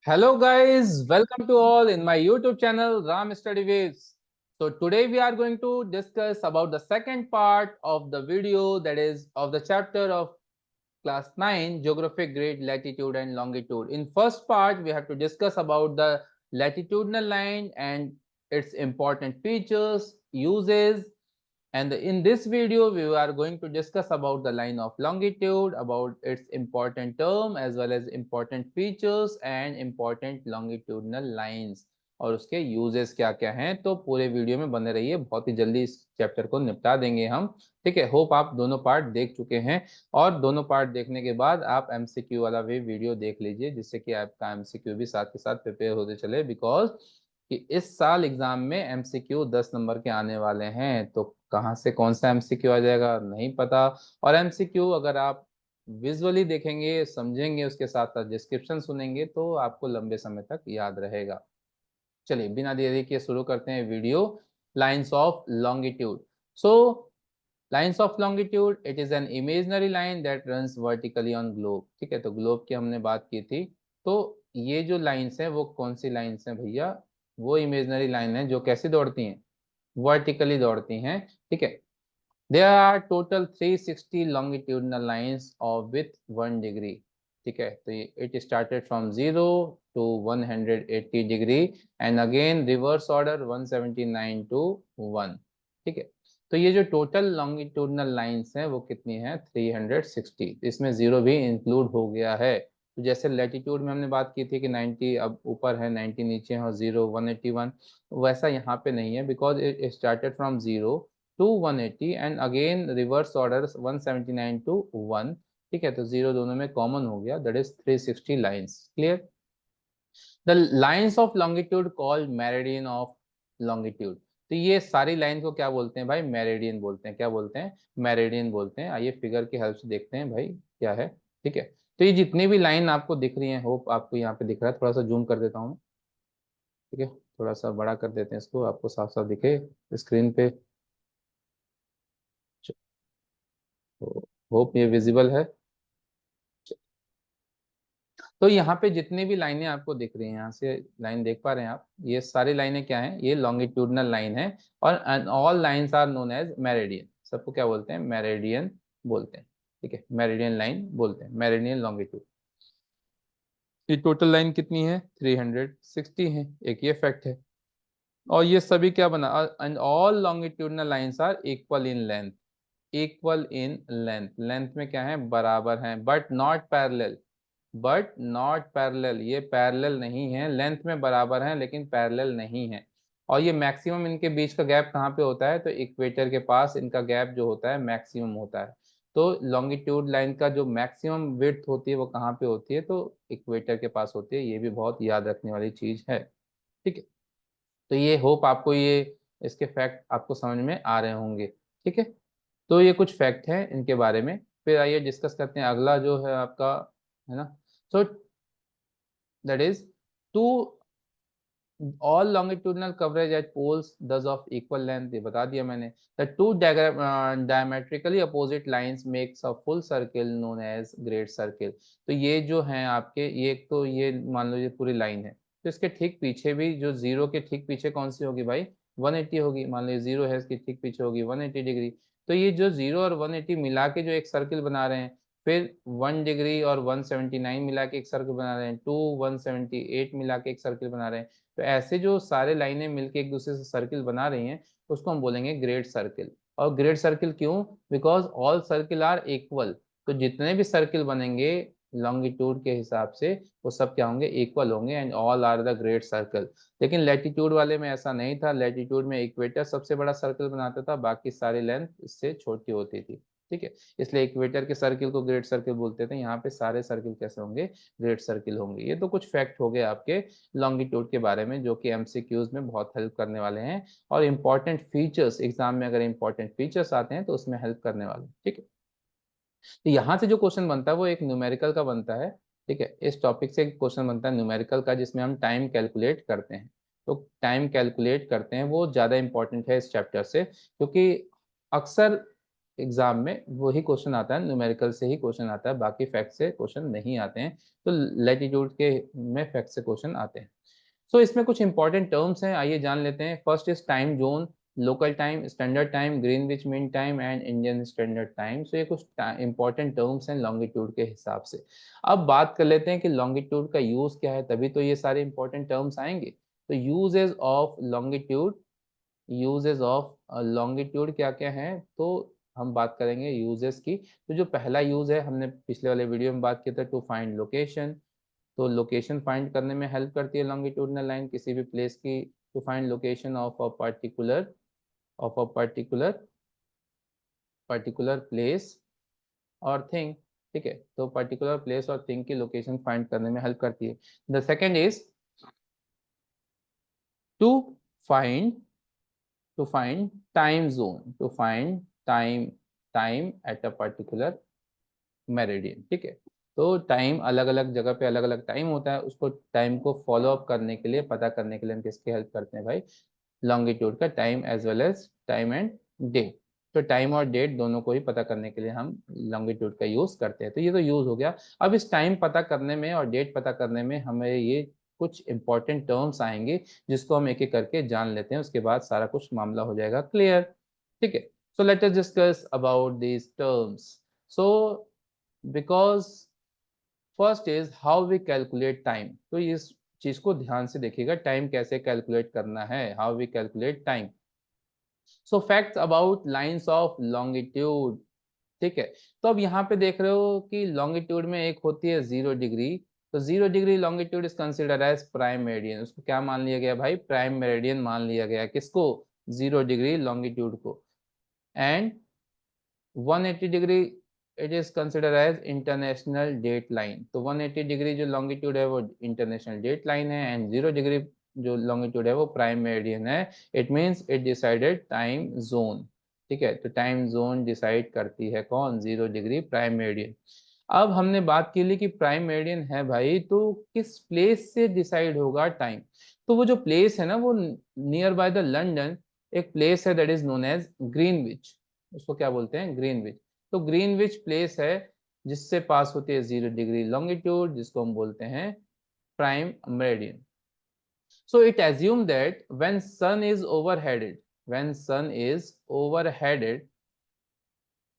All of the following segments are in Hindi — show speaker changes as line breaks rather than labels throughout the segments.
Hello guys, welcome to all in my YouTube channel Ram Study Waves. So today we are going to discuss about the second part of the video, that is of the chapter of class 9 geographic grade latitude and longitude. In first part we have to discuss about the latitudinal line and its important features, uses, and in this video we are going to discuss about the line of longitude, about its important term as well as important features and important longitudinal lines और उसके यूजेस क्या क्या हैं। तो पूरे वीडियो में बने रहिए, बहुत ही जल्दी इस चैप्टर को निपटा देंगे हम। ठीक है, होप आप दोनों पार्ट देख चुके हैं और दोनों पार्ट देखने के बाद आप एमसीक्यू वाला भी वीडियो देख लीजिए, जिससे कि आपका एमसीक्यू भी साथ के साथ प्रिपेयर होते चले, बिकॉज कि इस साल एग्जाम में एमसीक्यू 10 नंबर के आने वाले हैं। तो कहाँ से कौन सा एमसीक्यू आ जाएगा नहीं पता, और एमसीक्यू अगर आप विजुअली देखेंगे, समझेंगे, उसके साथ साथ डिस्क्रिप्शन सुनेंगे तो आपको लंबे समय तक याद रहेगा। चलिए बिना देरी के शुरू करते हैं video. Lines of longitude. So lines of longitude, it is an imaginary line that runs vertically on globe. ठीक है, तो ग्लोब की हमने बात की थी। तो ये जो लाइंस हैं वो कौन सी लाइंस हैं भैया? वो इमेजिनरी लाइन है जो कैसी दौड़ती हैं? वर्टिकली दौड़ती हैं। ठीक है, there are total 360 longitudinal lines of with 1 degree. ठीक है, तो it started from 0 to 180 degree and again reverse order 179 to 1। ठीक है, तो ये जो टोटल लॉन्गिट्यूडनल लाइंस हैं वो कितनी हैं? 360। इसमें जीरो भी इंक्लूड हो गया है। तो जैसे लैटिट्यूड में हमने बात की थी कि 90 अब ऊपर है, 90 नीचे है और 0 181, वैसा यहाँ पे नहीं है, because it started from 0 to 180 and again reverse order 179 to 1। ठीक है, तो जीरो दोनों में कॉमन हो गया, that is 360 lines. Clear? The lines of longitude called meridian of longitude. तो ये सारी लाइन को क्या बोलते हैं भाई? मेरिडियन बोलते हैं। क्या बोलते हैं? मेरिडियन बोलते हैं। आइए फिगर की हेल्प से देखते हैं भाई क्या है। ठीक है, तो ये जितनी भी लाइन आपको दिख रही है, होप आपको यहाँ पे दिख रहा है, थोड़ा सा जूम कर देता हूँ। ठीक है, थोड़ा सा बड़ा कर देते हैं इसको, आपको साफ साफ दिखे स्क्रीन पे। होप ये विजिबल है। तो यहाँ पे जितनी भी लाइनें आपको दिख रही हैं, यहाँ से लाइन देख पा रहे हैं आप, ये सारी लाइनें क्या हैं? ये लॉन्गिट्यूडनल लाइन है। और all lines are known as meridian. सबको क्या बोलते हैं? मेरिडियन बोलते हैं। ठीक है, मेरिडियन लाइन बोलते हैं, मेरिडियन लॉन्गिट्यूड। ये टोटल लाइन कितनी है? 360 है, एक ये फैक्ट है। और ये सभी क्या बना? And all longitudinal lines are equal in length. Equal in length, length में क्या है? बराबर है, but not parallel. But not parallel, ये पैरेलल नहीं है, लेंथ में बराबर है लेकिन पैरेलल नहीं है। और ये मैक्सिमम इनके बीच का गैप कहाँ पे होता है? तो इक्वेटर के पास इनका गैप जो होता है मैक्सिमम होता है। तो लॉन्गिट्यूड लाइन का जो मैक्सिमम विड्थ होती है वो कहाँ पे होती है? तो इक्वेटर के पास होती है। ये भी बहुत याद रखने वाली चीज है। ठीक है, तो ये होप आपको ये इसके फैक्ट आपको समझ में आ रहे होंगे। ठीक है, तो ये कुछ फैक्ट हैं इनके बारे में। फिर आइए डिस्कस करते हैं अगला जो है आपका, है ना। So that is to all longitudinal converge at poles does of equal length, ये बता दिया मैंने। The two diametrically opposite lines makes a full circle known as great circle. तो ये जो है आपके, ये एक तो ये मान लो ये पूरी लाइन है, तो इसके ठीक पीछे भी, जो जीरो के ठीक पीछे कौन सी होगी भाई? 180 होगी। मान लो जीरो है, इसके ठीक पीछे होगी 180 डिग्री। तो ये जो जीरो और 180 मिला के जो एक सर्किल बना रहे हैं, फिर 1 डिग्री और 179 मिला के एक सर्किल बना रहे हैं, 178 मिला के एक सर्किल बना रहे हैं। तो ऐसे जो सारे लाइनें मिलके एक दूसरे से सर्किल बना रही हैं, उसको हम बोलेंगे ग्रेड सर्किल। और ग्रेड सर्किल क्यों? Because all circle are equal. तो जितने भी सर्किल बनेंगे लॉन्गिट्यूड के हिसाब से, वो सब क्या होंगे? इक्वल होंगे, and all are the great circle. लेकिन लैटिट्यूड वाले में ऐसा नहीं था। लैटिट्यूड में इक्वेटर सबसे बड़ा सर्कल बनाता था, बाकी सारी लेंथ इससे छोटी होती थी। ठीक है, इसलिए इक्वेटर के सर्किल को ग्रेट सर्किल बोलते थे। यहाँ पे सारे सर्किल कैसे होंगे? ग्रेट सर्किल होंगे। ये तो कुछ फैक्ट हो गए आपके लॉन्गिट्यूड के बारे में, जो कि एमसीक्यूज में बहुत हेल्प करने वाले हैं। और इंपॉर्टेंट फीचर्स, एग्जाम में अगर इंपॉर्टेंट फीचर्स आते हैं तो उसमें हेल्प करने वाले हैं। ठीक है, तो यहाँ से जो क्वेश्चन बनता है वो एक न्यूमेरिकल का बनता है। ठीक है, इस टॉपिक से एक क्वेश्चन बनता है न्यूमेरिकल का, जिसमें हम टाइम कैलकुलेट करते हैं। तो टाइम कैलकुलेट करते हैं वो ज़्यादा इंपॉर्टेंट है इस चैप्टर से, क्योंकि अक्सर एग्जाम में वही क्वेश्चन आता है, न्यूमेरिकल से ही क्वेश्चन आता है, बाकी फैक्ट से क्वेश्चन नहीं आते हैं। तो लैटिट्यूड के में फैक्ट से क्वेश्चन आते हैं। सो इसमें कुछ इंपॉर्टेंट टर्म्स हैं, आइए जान लेते हैं। First is time zone, local time, standard time, Greenwich mean time and Indian standard time. So ये कुछ इंपॉर्टेंट टर्म्स हैं लॉन्गिट्यूड के हिसाब से। अब बात कर लेते हैं कि लॉन्गिट्यूड का यूज क्या है, तभी तो ये सारे इंपॉर्टेंट टर्म्स आएंगे। तो usages of longitude, usages of longitude क्या क्या है, तो हम बात करेंगे यूजेस की। तो जो पहला यूज है, हमने पिछले वाले वीडियो में बात किया था, टू फाइंड लोकेशन। तो लोकेशन फाइंड करने में हेल्प करती है लॉन्गिट्यूडनल लाइन, किसी भी प्लेस की। To find location of a particular, of a particular place और थिंग। ठीक है, तो पर्टिकुलर प्लेस और थिंग की लोकेशन फाइंड करने में हेल्प करती है। The second is to find, to find time zone, to find time at a particular meridian। ठीक है, तो टाइम अलग अलग जगह पे अलग अलग टाइम होता है, उसको टाइम को फॉलो अप करने के लिए, पता करने के लिए हम किसकी हेल्प करते हैं भाई, लॉन्गिट्यूड का, time as well as time and date. तो टाइम और डेट दोनों को ही पता करने के लिए हम लॉन्गिट्यूड का यूज करते हैं। तो ये तो यूज हो गया। अब इस टाइम पता करने में और डेट पता करने में हमें ये कुछ इंपॉर्टेंट टर्म्स आएंगे, जिसको हम एक एक करके जान लेते हैं, उसके बाद सारा कुछ मामला हो जाएगा क्लियर। ठीक है, so let us discuss about these terms. So because first is how we calculate time. तो इस चीज को ध्यान से देखिएगा, टाइम कैसे कैलकुलेट करना है, how we calculate time. So facts about lines of longitude. ठीक है, तो अब यहाँ पे देख रहे हो कि लॉन्गिट्यूड में एक होती है 0 डिग्री। तो 0 degree longitude is consider as prime meridian. उसको क्या मान लिया गया भाई, प्राइम मेरिडियन मान लिया गया, किसको, 0 डिग्री लॉन्गिट्यूड को। And 180 degree it is consider as international date line. तो 180 डिग्री जो लॉन्गिट्यूड है वो इंटरनेशनल डेट लाइन है, एंड 0 डिग्री जो लॉन्गिट्यूड है वो प्राइम मेरिडियन है। It means it decided time zone. ठीक है, तो टाइम जोन डिसाइड करती है कौन, 0 डिग्री प्राइम मेरिडियन। अब हमने बात की ली कि प्राइम मेरिडियन है भाई, तो किस प्लेस से डिसाइड होगा टाइम। तो वो जो प्लेस है ना, वो नियर बाय द लंदन एक प्लेस है that is known as Greenwich. उसको क्या बोलते हैं, ग्रीनविच। तो ग्रीनविच प्लेस है जिससे पास होती है 0 डिग्री लॉन्गिट्यूड, जिसको हम बोलते हैं prime meridian. So it assume that when sun is overheaded, when sun is overheaded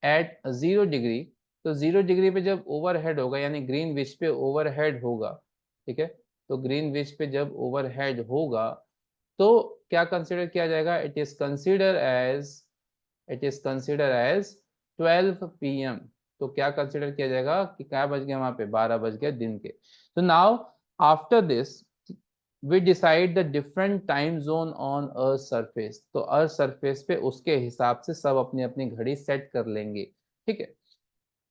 at 0 degree. तो 0 डिग्री पे जब ओवरहेड होगा, यानी ग्रीन विच पे ओवरहेड होगा, ठीक है, तो ग्रीन विच पे जब ओवरहेड होगा तो क्या कंसिडर किया जाएगा, it is consider as, it is consider as 12 PM। तो क्या कंसिडर किया जाएगा कि क्या बज गया वहां पे, 12 बज गया दिन के। तो now after this we decide the different time zone on earth surface. तो अर्थ सरफेस पे उसके हिसाब से सब अपनी अपनी घड़ी सेट कर लेंगे। ठीक है,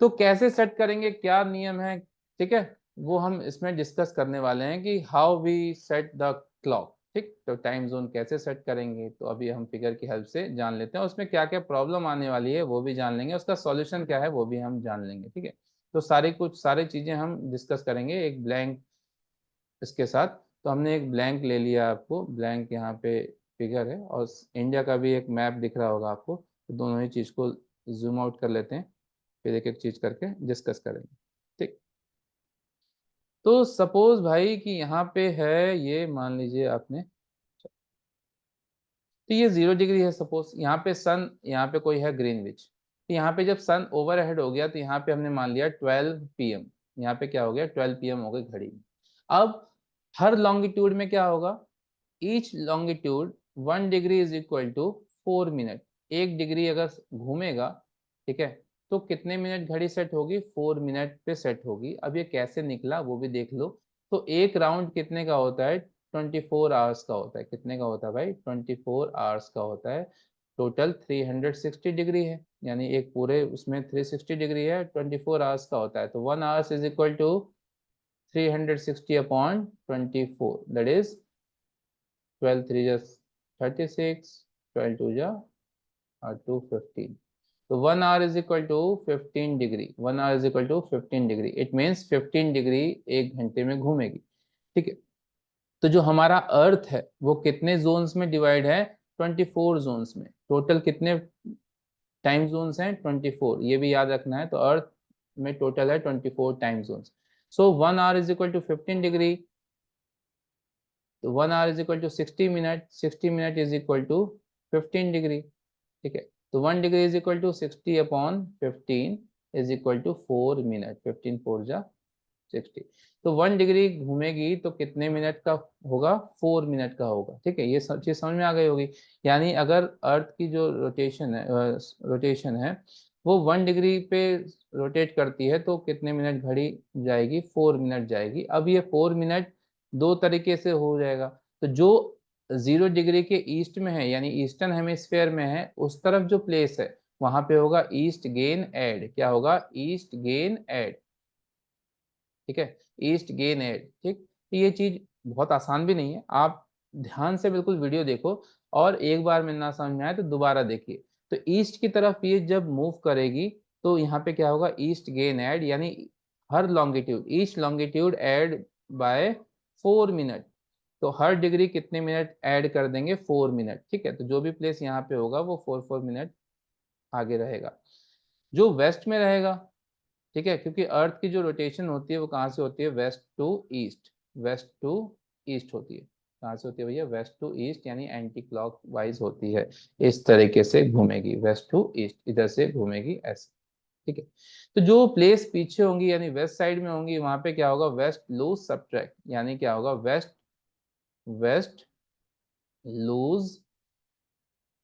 तो कैसे सेट करेंगे, क्या नियम है, ठीक है, वो हम इसमें डिस्कस करने वाले हैं कि how we set the clock. ठीक, तो टाइम जोन कैसे सेट करेंगे, तो अभी हम फिगर की हेल्प से जान लेते हैं, उसमें क्या क्या प्रॉब्लम आने वाली है वो भी जान लेंगे, उसका सॉल्यूशन क्या है वो भी हम जान लेंगे। ठीक है, तो सारी चीजें हम डिस्कस करेंगे एक ब्लैंक इसके साथ। तो हमने एक ब्लैंक ले लिया, आपको ब्लैंक यहाँ पे फिगर है, और इंडिया का भी एक मैप दिख रहा होगा आपको। तो दोनों ही चीज को जूम आउट कर लेते हैं, फिर एक एक चीज करके डिस्कस करेंगे। ठीक, तो सपोज भाई कि यहाँ पे है, ये मान लीजिए आपने, तो ये 0 डिग्री है सपोज, यहाँ पे सन, यहाँ पे कोई है ग्रीनविच। तो यहाँ पे जब सन ओवरहेड हो गया तो यहाँ पे हमने मान लिया 12 PM। यहाँ पे क्या हो गया, 12 PM हो गई घड़ी में। अब हर लॉन्गिट्यूड में क्या होगा, each longitude 1 degree is equal to 4 minute. 1 degree अगर घूमेगा, ठीक है, तो कितने मिनट घड़ी सेट होगी, 4 मिनट पे सेट होगी। अब ये कैसे निकला वो भी देख लो। तो एक राउंड कितने का होता है, 24 आवर्स का होता है। कितने का होता है भाई, 24 आवर्स का होता है। टोटल 360 डिग्री है, यानी एक पूरे उसमें 360 डिग्री है, 24 आवर्स का होता है। तो 1 hours is equal to 360/24, that is 12 3 36, 12 2 215। तो 1 hour is equal to 15 degree, 1 hour is equal to 15 degree, it means 15 degree 1 घंटे में घूमेगी। ठीक है, तो जो हमारा अर्थ है वो कितने जोन्स में डिवाइड है, 24 जोन्स में। टोटल कितने टाइम जोन्स हैं 24, ये भी याद रखना है। तो अर्थ में टोटल है 24 time zones. So 1 hour is equal to 15 degree, तो 1 hour is equal to 60 minute, 60 minute is equal to 15 degree. ठीक है, तो 1 degree is equal to 60/15 is equal to 4 minute, 15 4 जा 60। तो 1 डिग्री घूमेगी तो कितने मिनट का होगा? 4 मिनट का होगा। ठीक है, ये सब चीज समझ में आ गई होगी। यानी अगर अर्थ की जो रोटेशन है वो 1 डिग्री पे रोटेट करती है तो कितने मिनट घड़ी जाएगी? 4 मिनट जाएगी। अब ये 4 मिनट दो तरीके से हो जाएगा। तो जो 0 डिग्री के ईस्ट में है, यानी ईस्टर्न हेमिस्फेयर में है, उस तरफ जो प्लेस है वहां पे होगा ईस्ट गेन एड। क्या होगा? East gain add. ठीक है, ईस्ट गेन एड। ठीक, तो ये चीज बहुत आसान भी नहीं है, आप ध्यान से बिल्कुल वीडियो देखो, और एक बार में ना समझ में आए तो दोबारा देखिए। तो ईस्ट की तरफ ये जब मूव करेगी तो यहाँ पे क्या होगा? ईस्ट गेन एड, यानी हर longitude, east longitude add by 4 minute. तो हर डिग्री कितने मिनट ऐड कर देंगे? 4 मिनट। ठीक है, तो जो भी प्लेस यहाँ पे होगा वो 4 4 मिनट आगे रहेगा। जो वेस्ट में रहेगा, ठीक है, क्योंकि अर्थ की जो रोटेशन होती है वो कहाँ से होती है? West to east, west to east होती है। कहाँ से होती है भैया? वेस्ट टू ईस्ट, यानी एंटी क्लॉक वाइज होती है। इस तरीके से घूमेगी, वेस्ट टू ईस्ट, इधर से घूमेगी ऐसे। ठीक है, तो जो प्लेस पीछे होंगी यानी वेस्ट साइड में होंगी, वहां पे क्या होगा? वेस्ट लूज सब्ट्रैक्ट, यानी क्या होगा? वेस्ट वेस्ट लूज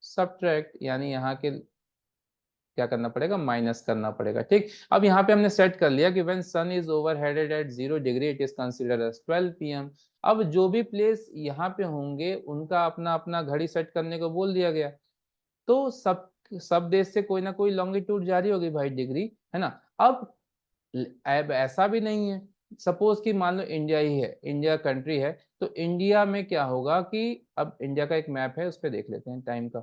सब्ट्रैक्ट, यानी यहाँ के क्या करना पड़ेगा? माइनस करना पड़ेगा। ठीक, अब यहाँ पे हमने सेट कर लिया कि when sun is overheaded at 0 degree it is considered as 12 PM। अब जो भी प्लेस यहाँ पे होंगे उनका अपना अपना घड़ी सेट करने को बोल दिया गया। तो सब देश से कोई ना कोई लॉन्गिट्यूड जारी होगी भाई, डिग्री, है ना। अब ऐसा भी नहीं है, सपोज कि मान लो इंडिया ही है, इंडिया कंट्री है, तो इंडिया में क्या होगा कि अब इंडिया का एक मैप है, उस पर देख लेते हैं टाइम का।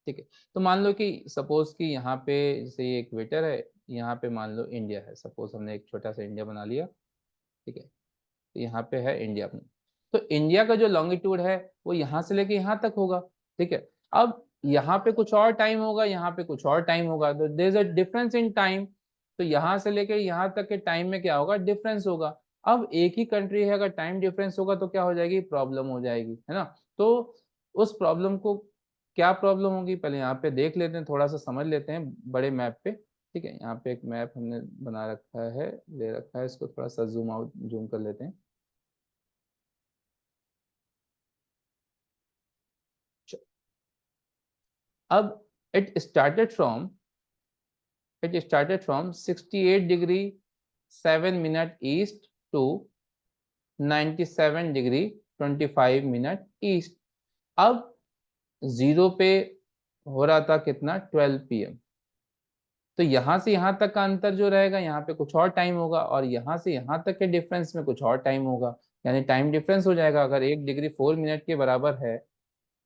ठीक है, तो मान लो कि सपोज कि यहाँ पे जैसे ये इक्वेटर है, यहाँ पे मान लो इंडिया है, सपोज हमने एक छोटा सा इंडिया बना लिया। ठीक है, तो यहाँ पे है इंडिया अपना। तो इंडिया का जो लॉन्गिट्यूड है वो यहाँ से लेके यहाँ तक होगा। ठीक है, अब यहाँ पे कुछ और टाइम होगा, यहाँ पे कुछ और टाइम होगा, तो there is a difference in time. तो यहाँ से लेके यहाँ तक के टाइम में क्या होगा? डिफरेंस होगा। अब एक ही कंट्री है, अगर टाइम डिफरेंस होगा तो क्या हो जाएगी? प्रॉब्लम हो जाएगी, है ना। तो उस प्रॉब्लम को, क्या प्रॉब्लम होगी पहले यहाँ पे देख लेते हैं, थोड़ा सा समझ लेते हैं बड़े मैप पे। ठीक है, यहाँ पे एक मैप हमने बना रखा है, ले रखा है, इसको थोड़ा सा जूम आउट जूम कर लेते हैं। अब it started from it started from 68 degree 7 minute east to 97 degree 25 minute east। अब जीरो पे हो रहा था कितना? 12 PM। तो यहाँ से यहाँ तक का अंतर जो रहेगा, यहाँ पे कुछ और टाइम होगा, और यहाँ से यहाँ तक के डिफरेंस में कुछ और टाइम होगा, यानी टाइम डिफरेंस हो जाएगा। अगर 1 डिग्री 4 मिनट के बराबर है,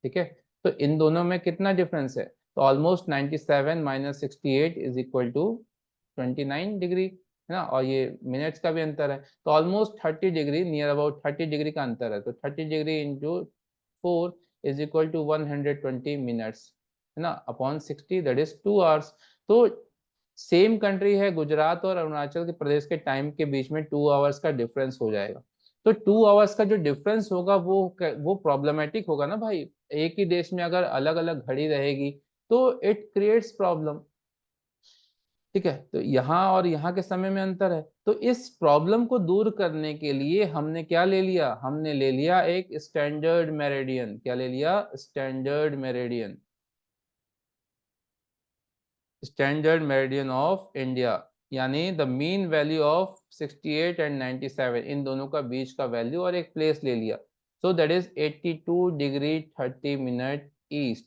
ठीक है, तो इन दोनों में कितना डिफरेंस है? तो almost 97 minus 68 is equal to 29 degree, है ना। और ये मिनट्स का भी अंतर है, तो almost 30 degree, near about 30 degree का अंतर है। तो 30 degree into 4 is equal to 120 minutes, है ना, अपॉन 60, दैट इज 2 आवर्स। तो सेम कंट्री है, गुजरात और अरुणाचल के प्रदेश के टाइम के बीच में 2 आवर्स का डिफरेंस हो जाएगा। तो 2 आवर्स का जो डिफरेंस होगा वो प्रॉब्लमेटिक होगा ना भाई। एक ही देश में अगर अलग अलग घड़ी रहेगी तो इट क्रिएट्स प्रॉब्लम। ठीक है, तो यहाँ और यहाँ के समय में अंतर है, तो इस प्रॉब्लम को दूर करने के लिए हमने क्या ले लिया? हमने ले लिया एक स्टैंडर्ड मेरिडियन। क्या ले लिया? Standard meridian, standard meridian of India, यानी the mean value of 68 and 97, इन दोनों का बीच का वैल्यू, और एक प्लेस ले लिया। So that is 82 degree 30 minute east,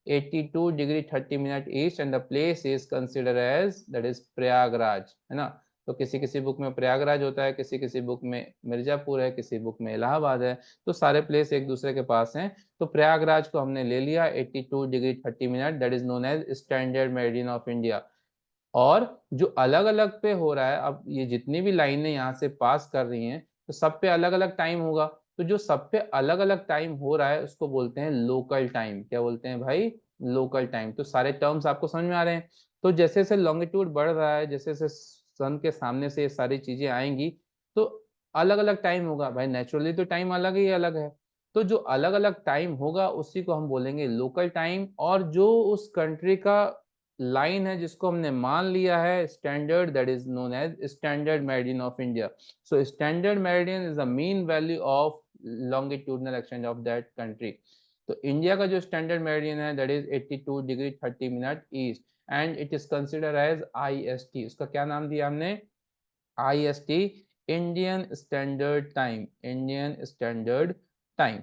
82 degree 30 minute east, and the place is consider as that is Prayagraj, है ना। तो किसी किसी बुक में प्रयागराज होता है, किसी किसी बुक में मिर्जापुर है, किसी बुक में इलाहाबाद है, तो सारे प्लेस एक दूसरे के पास हैं। तो प्रयागराज को हमने ले लिया 82 degree 30 minute, that is known as standard meridian of India. और जो अलग अलग पे हो रहा है, अब ये जितनी भी लाइनें यहाँ से पास कर रही हैं तो सब पे अलग अलग टाइम होगा। तो जो सब पे अलग अलग टाइम हो रहा है उसको बोलते हैं लोकल टाइम। क्या बोलते हैं भाई? Local time. तो सारे टर्म्स आपको समझ में आ रहे हैं। तो जैसे जैसे लॉन्गिट्यूड बढ़ रहा है, जैसे जैसे सन के सामने से ये सारी चीजें आएंगी, तो अलग अलग टाइम होगा भाई। नेचुरली तो टाइम अलग ही अलग है। तो जो अलग अलग टाइम होगा उसी को हम बोलेंगे लोकल टाइम। और जो उस कंट्री का लाइन है जिसको हमने मान लिया है standard, that is known as standard meridian of India. So standard meridian is the mean value of longitudinal extent of that country. तो इंडिया का जो स्टैंडर्ड मेरिडियन है that is 82 degree 30 minute east, and it is consider as IST। उसका क्या नाम दिया हमने? IST, Indian standard time. Indian standard time.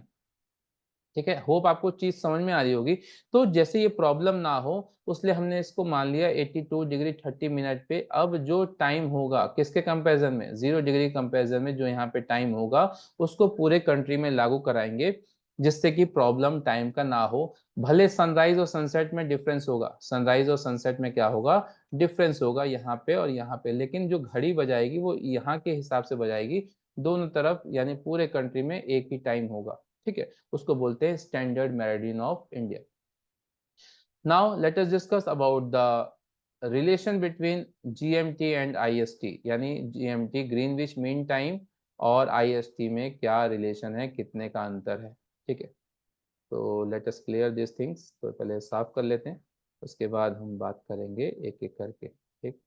ठीक है, होप आपको चीज समझ में आ रही होगी। तो जैसे ये प्रॉब्लम ना हो उसलिए हमने इसको मान लिया 82 डिग्री 30 मिनट पे। अब जो टाइम होगा किसके कंपैरिजन में? 0 डिग्री कंपैरिजन में जो यहाँ पे टाइम होगा उसको पूरे कंट्री में लागू कराएंगे, जिससे कि प्रॉब्लम टाइम का ना हो। भले सनराइज और सनसेट में डिफरेंस होगा, सनराइज और सनसेट में क्या होगा? डिफरेंस होगा यहाँ पे और यहाँ पे, लेकिन जो घड़ी बजाएगी वो यहाँ के हिसाब से बजाएगी दोनों तरफ, यानी पूरे कंट्री में एक ही टाइम होगा। ठीक है, उसको बोलते हैं standard meridian of India. Now let us discuss about the relation between GMT and IST, यानी GMT ग्रीनविच मीन टाइम और IST में क्या रिलेशन है, कितने का अंतर है। ठीक है, तो let us clear this things. तो पहले साफ कर लेते हैं, उसके बाद हम बात करेंगे एक एक करके। ठीक,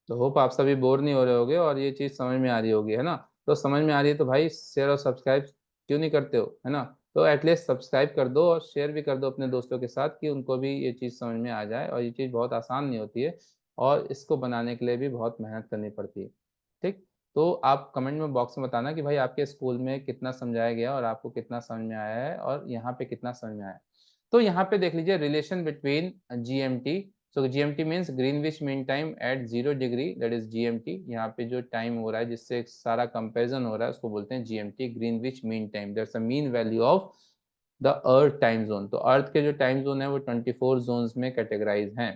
तो होप आप सभी बोर नहीं हो रहे होगे और ये चीज़ समझ में आ रही होगी, है ना? तो समझ में आ रही है तो भाई शेयर और सब्सक्राइब क्यों नहीं करते हो, है ना? तो एटलीस्ट सब्सक्राइब कर दो और शेयर भी कर दो अपने दोस्तों के साथ कि उनको भी ये चीज़ समझ में आ जाए। और ये चीज़ बहुत आसान नहीं होती है और इसको बनाने के लिए भी बहुत मेहनत करनी पड़ती है। ठीक, तो आप कमेंट में बॉक्स में बताना कि भाई आपके स्कूल में कितना समझाया गया और आपको कितना समझ में आया है और यहाँ पे कितना समझ में आया। तो यहाँ पे देख लीजिए relation between GMT। So GMT means Greenwich mean time at 0 degree, that is GMT। यहाँ पे जो टाइम हो रहा है जिससे सारा कंपेरिजन हो रहा है उसको बोलते हैं GMT, Greenwich mean time. That's a mean value of the earth time zone. तो अर्थ के जो टाइम जोन है वो 24 जोन्स में कैटेगराइज हैं।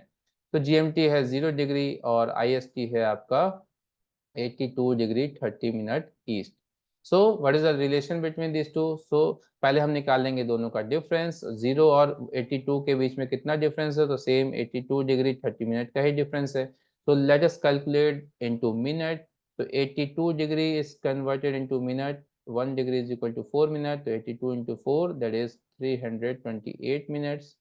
तो GMT है 0 डिग्री और IST है आपका 82 degree 30 minute east. So what is the relation between this two? सो पहले हम निकाल लेंगे दोनों का डिफरेंस। 0 और 82 के बीच में कितना डिफरेंस है? तो सेम 82 डिग्री 30 मिनट का ही डिफरेंस है। तो let us calculate into minute. तो 82 degree is converted into minute, 1 degree is equal to 4 minute. तो 82 into 4 that is 328 minutes,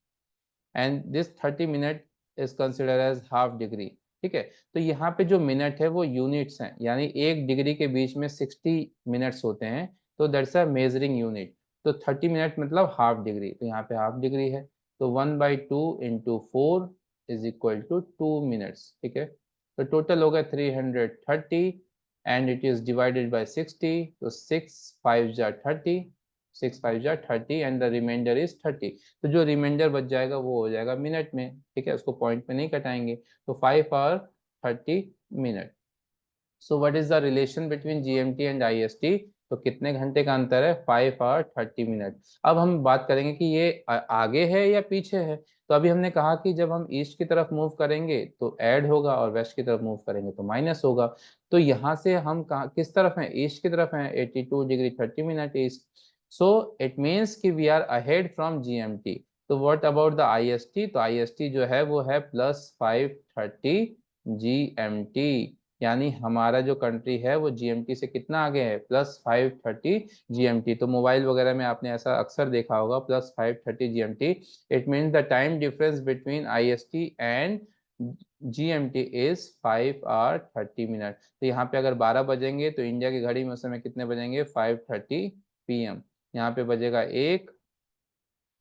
and this 30 minute is consider as half degree. ठीक है, तो यहाँ पे जो मिनट है वो यूनिट्स हैं, यानी 1 डिग्री के बीच में 60 मिनट्स होते हैं। तो दैट्स अ मेजरिंग यूनिट। तो 30 मिनट मतलब हाफ डिग्री, तो यहाँ पे हाफ डिग्री है। तो 1/2 into 4 is equal to 2 minutes. ठीक है, तो टोटल हो गया 330 and it is divided by 60। तो 6 5 जा 30, 6 5 जा 30 एंड द रिमाइंडर इज 30। तो जो रिमाइंडर बच जाएगा वो हो जाएगा मिनट में। ठीक है, उसको पॉइंट में नहीं कटाएंगे। तो 5 और 30 minute. So what is the relation between GMT and IST? तो कितने घंटे का अंतर है? 5 और 30 मिनट। अब हम बात करेंगे कि ये आगे है या पीछे है। तो अभी हमने कहा कि जब हम ईस्ट की तरफ मूव करेंगे तो ऐड होगा और वेस्ट की तरफ मूव करेंगे तो माइनस होगा। तो यहाँ से हम कहाँ किस तरफ हैं? ईस्ट की तरफ हैं, 82 degree 30 minute east. So it means कि we are ahead from GMT। तो व्हाट अबाउट द IST? तो IST जो है वो है +530 GMT, यानी हमारा जो कंट्री है वो GMT से कितना आगे है? +530 GMT। तो मोबाइल वगैरह में आपने ऐसा अक्सर देखा होगा +530 GMT। It means the time difference between IST and GMT is 5 और 30 मिनट। तो यहाँ पे अगर 12 बजेंगे तो इंडिया की घड़ी में उस समय कितने बजेंगे? 5:30 PM। यहाँ पे बजेगा 1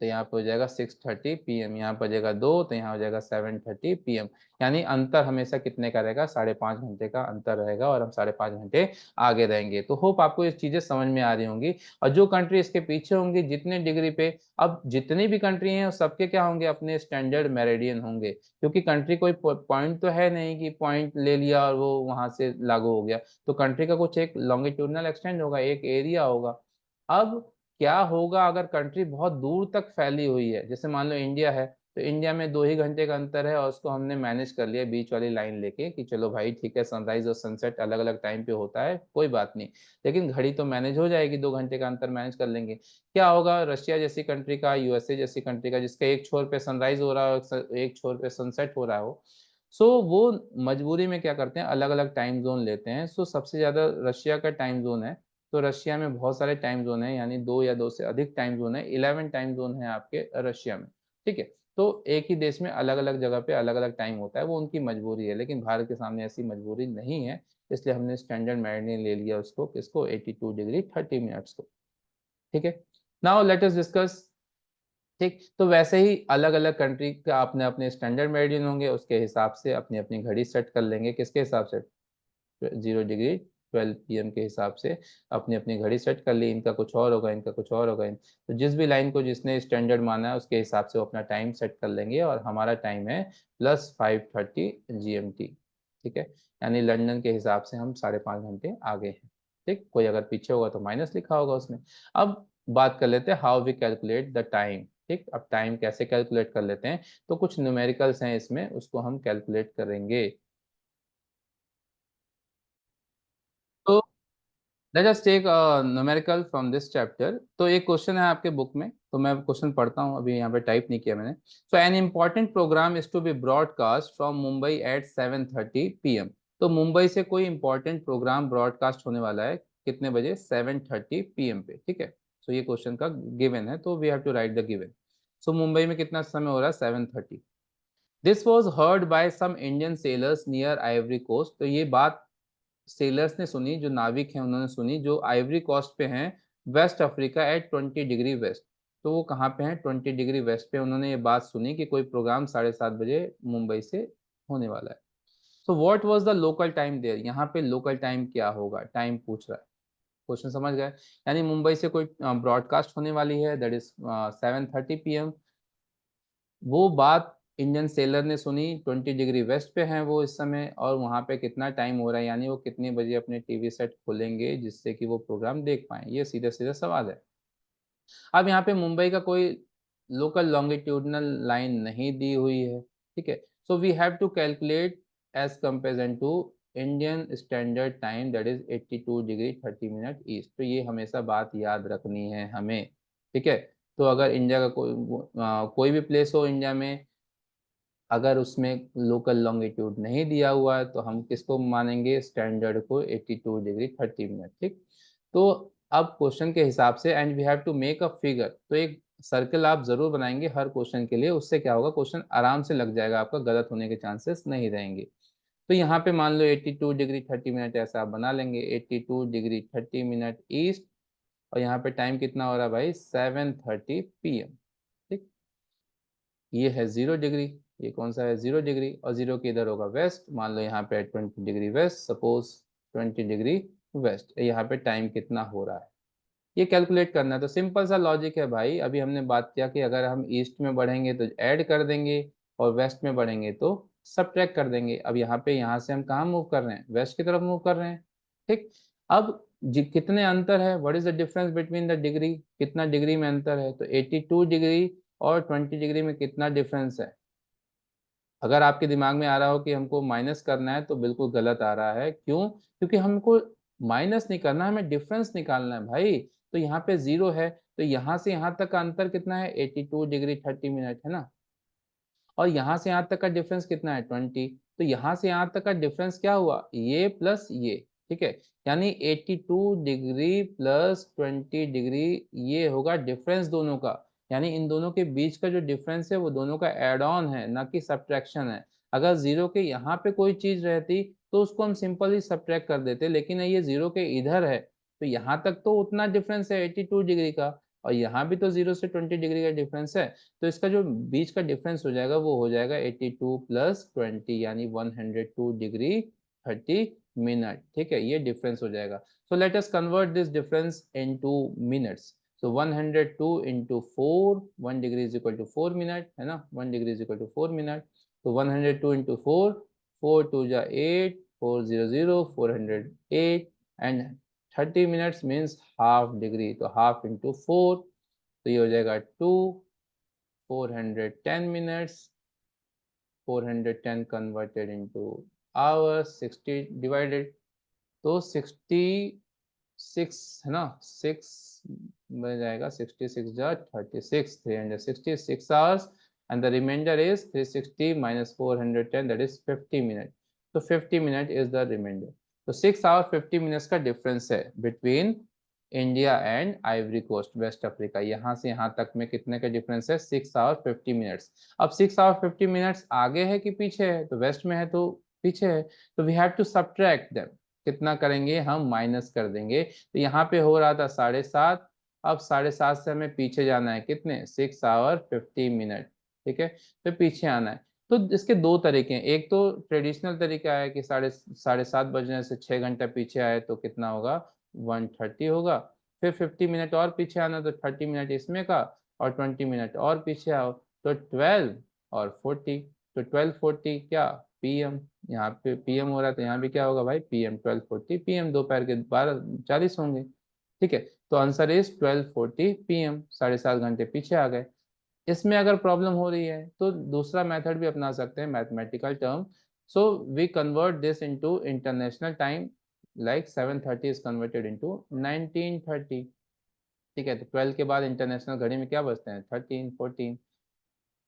तो यहाँ पे हो जाएगा 6:30 PM। यहाँ पे हो जाएगा 2 तो यहाँ हो जाएगा 7:30 PM। यानी अंतर हमेशा कितने का रहेगा? 5.5 घंटे का अंतर रहेगा और हम 5.5 घंटे आगे रहेंगे। तो होप आपको ये चीजें समझ में आ रही होंगी। और जो कंट्री इसके पीछे होंगी जितने डिग्री पे, अब जितनी भी कंट्री हैं सबके क्या होंगे? अपने स्टैंडर्ड मेरिडियन होंगे, क्योंकि कंट्री कोई पॉइंट तो है नहीं कि पॉइंट ले लिया और वो वहां से लागू हो गया। तो कंट्री का कुछ एक लॉन्गिट्यूडनल एक्सटेंड होगा, एक एरिया होगा। अब क्या होगा अगर कंट्री बहुत दूर तक फैली हुई है? जैसे मान लो इंडिया है, तो इंडिया में 2 ही घंटे का अंतर है और उसको हमने मैनेज कर लिया बीच वाली लाइन लेके कि चलो भाई ठीक है, सनराइज और सनसेट अलग अलग टाइम पे होता है, कोई बात नहीं, लेकिन घड़ी तो मैनेज हो जाएगी, 2 घंटे का अंतर मैनेज कर लेंगे। क्या होगा, रशिया जैसी कंट्री का, यूएसए जैसी कंट्री का, जिसका एक छोर पे सनराइज हो रहा हो, एक छोर पे सनसेट हो रहा हो, सो वो मजबूरी में क्या करते हैं, अलग अलग टाइम जोन लेते हैं। सो सबसे ज्यादा रशिया का टाइम जोन है, तो रशिया में बहुत सारे टाइम जोन है, यानी 2 या 2 से अधिक टाइम जोन है, 11 टाइम जोन है आपके रशिया में। ठीक है, तो एक ही देश में अलग अलग जगह पे अलग अलग टाइम होता है, वो उनकी मजबूरी है, लेकिन भारत के सामने ऐसी मजबूरी नहीं है, इसलिए हमने स्टैंडर्ड मेरिडियन ले लिया उसको, किसको, 82 डिग्री 30 मिनट्स को। ठीक है, नाउ लेट अस डिस्कस। ठीक, तो वैसे ही अलग अलग कंट्री का अपने अपने स्टैंडर्ड मेरिडियन होंगे, उसके हिसाब से अपनी अपनी घड़ी सेट कर लेंगे, किसके हिसाब से, 0 डिग्री 12 PM के हिसाब से अपनी अपनी घड़ी सेट कर ली। इनका कुछ और होगा, इनका कुछ और होगा, तो जिस भी लाइन को जिसने स्टैंडर्ड माना है उसके हिसाब से वो अपना टाइम सेट कर लेंगे, और हमारा टाइम है +5:30 GMT। ठीक है, यानी लंदन के हिसाब से हम 5.5 घंटे आगे हैं। ठीक, कोई अगर पीछे होगा तो माइनस लिखा होगा उसमें। अब बात कर लेते हैं how we calculate the time. ठीक, अब टाइम कैसे कैलकुलेट कर लेते हैं, तो कुछ न्यूमेरिकल्स हैं इसमें, उसको हम कैलकुलेट करेंगे। तो let us take numerical from this chapter. तो एक क्वेश्चन है आपके बुक में, तो मैं क्वेश्चन पढ़ता हूँ, अभी यहाँ पे टाइप नहीं किया मैंने। So an important program is to be broadcast from Mumbai at 7:30 PM। तो मुंबई से कोई इंपॉर्टेंट प्रोग्राम ब्रॉडकास्ट होने वाला है कितने बजे, 7:30 PM पे। ठीक है, सो ये क्वेश्चन का गिवन है, तो we have to write the given. So Mumbai में कितना समय हो रहा है, 7:30। This was heard by some Indian sailors near Ivory Coast. तो ये बात सेलर्स ने सुनी, जो नाविक हैं उन्होंने सुनी, जो आइवरी कोस्ट पे हैं, west Africa at 20 degree west. तो वो कहाँ पे हैं, 20 डिग्री वेस्ट पे। उन्होंने ये बात सुनी कि कोई प्रोग्राम 7:30 बजे मुंबई से होने वाला है। So what was the local time there, यहाँ पे लोकल टाइम क्या होगा, टाइम पूछ रहा है। क्वेश्चन समझ गए, यानी मुंबई से कोई ब्रॉडकास्ट होने वाली है, दैट इज 7:30 PM। वो बात इंडियन सेलर ने सुनी, 20 डिग्री वेस्ट पे हैं वो इस समय, और वहां पे कितना टाइम हो रहा है, यानी वो कितने बजे अपने टीवी सेट खोलेंगे जिससे कि वो प्रोग्राम देख पाए, ये सीधा सीधा सवाल है। अब यहाँ पे मुंबई का कोई लोकल लॉन्गिट्यूडनल लाइन नहीं दी हुई है। ठीक है, so we have to calculate as comparison to Indian standard time, that is 82 degree 30 minute east. तो ये हमेशा बात याद रखनी है हमें। ठीक है, तो अगर इंडिया का कोई भी प्लेस हो इंडिया में, अगर उसमें लोकल लॉन्गिट्यूड नहीं दिया हुआ है, तो हम किसको मानेंगे, स्टैंडर्ड को, 82 डिग्री 30 मिनट। ठीक, तो अब क्वेश्चन के हिसाब से, and we have to make a figure, तो एक सर्कल आप जरूर बनाएंगे हर क्वेश्चन के लिए, उससे क्या होगा, क्वेश्चन आराम से लग जाएगा, आपका गलत होने के चांसेस नहीं रहेंगे। तो यहाँ पे मान लो 82 डिग्री 30 मिनट ऐसा आप बना लेंगे, 82 डिग्री 30 मिनट ईस्ट, और यहाँ पे टाइम कितना हो रहा है भाई, 7:30 PM। ठीक, ये है 0 डिग्री, ये कौन सा है, 0 डिग्री, और जीरो के इधर होगा वेस्ट, मान लो यहाँ पे 20 degree waste, suppose 20 degree waste, यहाँ पे टाइम कितना हो रहा है, ये कैलकुलेट करना है। तो सिंपल सा लॉजिक है भाई, अभी हमने बात किया कि अगर हम ईस्ट में बढ़ेंगे तो ऐड कर देंगे, और वेस्ट में बढ़ेंगे तो सब्ट्रैक्ट कर देंगे। अब यहाँ पे, यहाँ से हम कहाँ मूव कर रहे हैं, वेस्ट की तरफ मूव कर रहे हैं। ठीक, अब कितने अंतर है, what is the difference between the degree, कितना डिग्री में अंतर है, तो 82 डिग्री और 20 डिग्री में कितना डिफरेंस है। अगर आपके दिमाग में आ रहा हो कि हमको माइनस करना है, तो बिल्कुल गलत आ रहा है। क्यों, क्योंकि हमको माइनस नहीं करना, हमें डिफरेंस निकालना है भाई। तो यहाँ पे 0 है, तो यहाँ से यहाँ तक का अंतर कितना है, 82 डिग्री 30 मिनट है ना, और यहाँ से यहाँ तक का डिफरेंस कितना है, 20। तो यहाँ से यहाँ तक का डिफरेंस क्या हुआ, ये प्लस ये। ठीक है, यानी 82 डिग्री प्लस 20 डिग्री, ये होगा डिफरेंस दोनों का, यानी इन दोनों के बीच का जो डिफरेंस है वो दोनों का एड ऑन है, ना कि सब्ट्रैक्शन है। अगर जीरो के यहाँ पे कोई चीज रहती तो उसको हम सिंपल ही सब्ट्रैक्ट कर देते, लेकिन ये जीरो के इधर है, तो यहाँ तक तो उतना डिफरेंस है 82 डिग्री का, और यहाँ भी तो 0 से 20 डिग्री का डिफरेंस है। तो इसका जो बीच का डिफरेंस हो जाएगा वो हो जाएगा 82 + 20, यानी 102 डिग्री 30 मिनट। ठीक है, ये डिफरेंस हो जाएगा। So let us convert this difference into minutes. So 102 × 4, 1 degree is equal to 4 minute, है ना, 1 degree is equal to 4 minute. तो 102 × 4, 4 2 8, 400, 408, एंड 30 मिनट्स मीन्स ½ डिग्री, तो हाफ इंटू 4, तो ये हो जाएगा 2, 410 minutes, 410 converted into hours, 60 divided, तो 66 है ना, 6 बन जाएगा, 66 जा 36, 366 hours, and the remainder is 360 minus 410, that is 50 minutes. तो 50 minute is the remainder. तो 6 hours 50 minutes का डिफरेंस है between India and Ivory Coast, West Africa. यहाँ से यहाँ तक में कितने का डिफरेंस है? 6 hours 50 minutes। अब 6 hours 50 minutes आगे है कि पीछे है? तो वेस्ट में है तो पीछे है, तो we have to subtract them. कितना करेंगे हम? माइनस कर देंगे। तो यहाँ पे हो रहा था 7:30, अब 7:30 से हमें पीछे जाना है कितने? 6 hours 50 minutes। ठीक है, तो पीछे आना है। तो इसके दो तरीके हैं, एक तो ट्रेडिशनल तरीका है कि 7:30 बजने से 6 घंटा पीछे आए तो कितना होगा? 130 होगा। फिर 50 मिनट और पीछे आना, तो 30 मिनट इसमें का और 20 मिनट और पीछे आओ, तो 12 और 40, तो 12:40 क्या? पीएम। यहाँ पे पीएम हो रहा है तो यहाँ भी क्या होगा भाई? पीएम। 12:40 पीएम, दोपहर के 12:40 होंगे। ठीक है, तो आंसर इज 12:40 पीएम, 7.5 घंटे पीछे आ गए। इसमें अगर प्रॉब्लम हो रही है तो दूसरा मेथड भी अपना सकते हैं, mathematical term. So we convert this into international time, like 7:30 is converted into 19:30। ठीक है, तो 12 के बाद इंटरनेशनल घड़ी में क्या बजते हैं? 13, 14।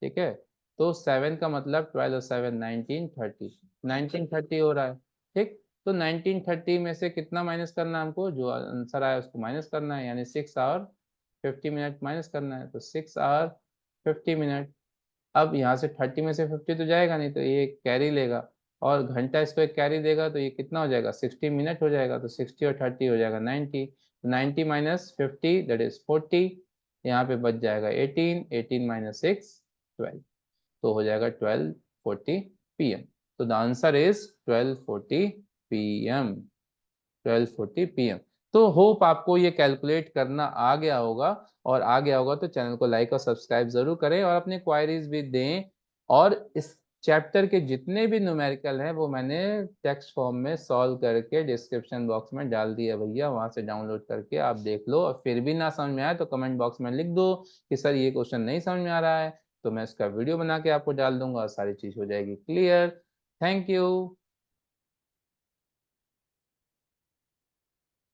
ठीक है, तो 7 का मतलब 12 और 7 19:30, 19:30 हो रहा है। ठीक, तो 19:30 में से कितना माइनस करना है हमको? जो आंसर आया उसको माइनस करना है, यानी 6 hours 50 minutes माइनस करना है, तो 6 hours 50 minutes। अब यहाँ से 30 में से 50 तो जाएगा नहीं, तो ये कैरी लेगा, और घंटा इसको एक कैरी देगा, तो ये कितना हो जाएगा? 60 मिनट हो जाएगा। तो 60 और 30 हो जाएगा 90, 90 माइनस 50 दैट इज 40, यहाँ पे बच जाएगा 18, 18 माइनस 6 12, तो हो जाएगा 12:40 पीएम। तो the answer is 12:40 PM, 12:40 PM. तो होप आपको ये कैलकुलेट करना आ गया होगा, और आ गया होगा तो चैनल को लाइक और सब्सक्राइब जरूर करें, और अपने क्वायरीज भी दें। और इस चैप्टर के जितने भी न्यूमेरिकल हैं वो मैंने टेक्स्ट फॉर्म में सॉल्व करके डिस्क्रिप्शन बॉक्स में डाल दिया भैया, वहां से डाउनलोड करके आप देख लो। और फिर भी ना समझ में आए तो कमेंट बॉक्स में लिख दो कि सर ये क्वेश्चन नहीं समझ में आ रहा है, तो मैं इसका वीडियो बना के आपको डाल दूंगा और सारी चीज हो जाएगी क्लियर। Thank you.